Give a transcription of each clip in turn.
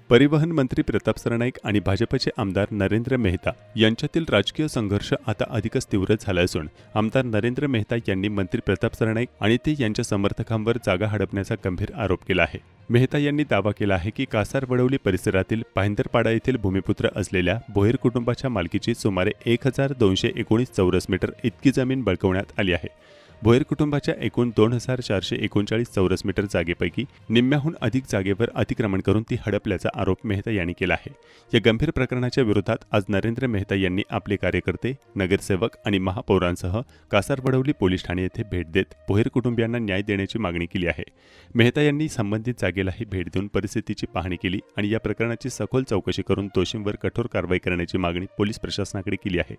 परिवहन मंत्री प्रताप सरनाईक आणि भाजपचे आमदार नरेंद्र मेहता यांच्यातील राजकीय संघर्ष आता अधिकच तीव्र झाला असून आमदार नरेंद्र मेहता यांनी मंत्री प्रताप सरनाईक आणि ते यांच्या समर्थकांवर जागा हडपण्याचा गंभीर आरोप केला आहे। मेहता यांनी दावा केला आहे की कासारवडवली परिसरातील पाहिंदरपाडा येथील भूमिपुत्र असलेल्या भोयर कुटुंबाच्या मालकीची सुमारे 1219 चौरस मीटर इतकी जमीन बळकावण्यात आली आहे। भोयर कुटुंबाच्या एकूण 2439 चौरस मीटर जागेपैकी निम्म्याहून अधिक जागेवर अतिक्रमण करून ती हडपल्याचा आरोप मेहता यांनी केला आहे। या गंभीर प्रकरणाच्या विरोधात आज नरेंद्र मेहता यांनी आपले कार्यकर्ते, नगरसेवक आणि महापौरांसह कासारवडवली पोलीस ठाणे येथे भेट देत भोयर कुटुंबियांना न्याय देण्याची मागणी केली आहे। मेहता यांनी संबंधित जागेलाही भेट देऊन परिस्थितीची पाहणी केली आणि या प्रकरणाची सखोल चौकशी करून दोषींवर कठोर कारवाई करण्याची मागणी पोलीस प्रशासनाकडे केली आहे।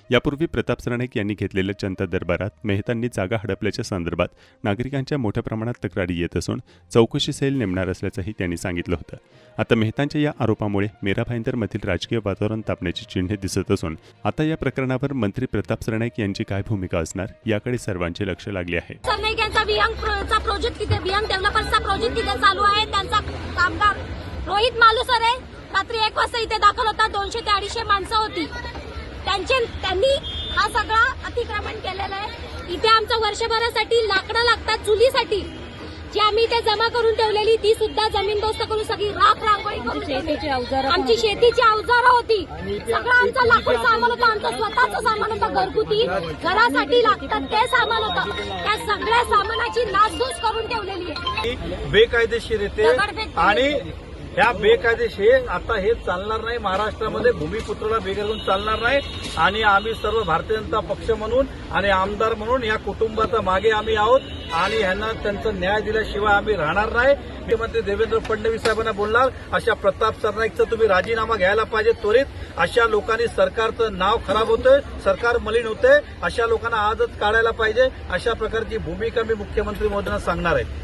यापूर्वी प्रताप सरनाईक यांनी घेतलेल्या जनता दरबारात मेहतांनी जागा हडपल्याच्या संदर्भात नागरिकांच्या मोठ्या प्रमाणात तक्रारी येत असून चौकशी सेल नेमणार असल्याचंही त्यांनी सांगितलं होतं। आता मेहतांच्या या आरोपामुळे मेरा भाईंदरमधील राजकीय वातावरण तापण्याची चिन्हे दिसत असून आता या प्रकरणावर मंत्री प्रताप सरनाईक यांची काय भूमिका असणार याकडे सर्वांचे लक्ष लागले आहे। सरनाईक यांचा वियांगचा प्रोजेक्ट तिथे वियांग डेव्हलपर्सचा प्रोजेक्ट तिथे चालू आहे। त्यांचा कामगार रोहित मालुसर आहे, रात्री 1 वाजता इथे दाखल होता। 200 ते 250 माणसं होती। त्यांनी हा सगळा अतिक्रमण केलेला आहे। इथे आमच्या वर्षभरासाठी लाकडं लागतात चुलीसाठी, जी आम्ही इथे जमा करून ठेवलेली ती सुद्धा जमीनदोस्त करून सगळी राख रांगोळी करून आमची शेतीची अवजारं होती। सगळं आमचं लाकूड सामान होतं, आमचं स्वतःचं सामान होतं, घरगुती घरासाठी लागतात ते सामान होतं। त्या सगळ्या सामानाची नासधूस करून ठेवलेली आहे। बेकायदेशीर येते आणि ह्या बेकायदेशीर आता हे चालणार नाही। महाराष्ट्रामध्ये भूमिपुत्राला बेघर चालणार नाही आणि आम्ही सर्व भारतीय जनता पक्ष म्हणून आणि आमदार म्हणून या कुटुंबाचा मागे आम्ही आहोत आणि ह्यांना त्यांचा न्याय दिल्याशिवाय आम्ही राहणार नाही। मुख्यमंत्री देवेंद्र फडणवीस साहेबांना बोलणार, अशा प्रताप सरनाईकचा तुम्ही राजीनामा घ्यायला पाहिजे त्वरित। अशा लोकांनी सरकारचं नाव खराब होतंय, सरकार मलिन होतंय, अशा लोकांना आजच काढायला पाहिजे। अशा प्रकारची भूमिका मी मुख्यमंत्री महोदयांना सांगणार आहे।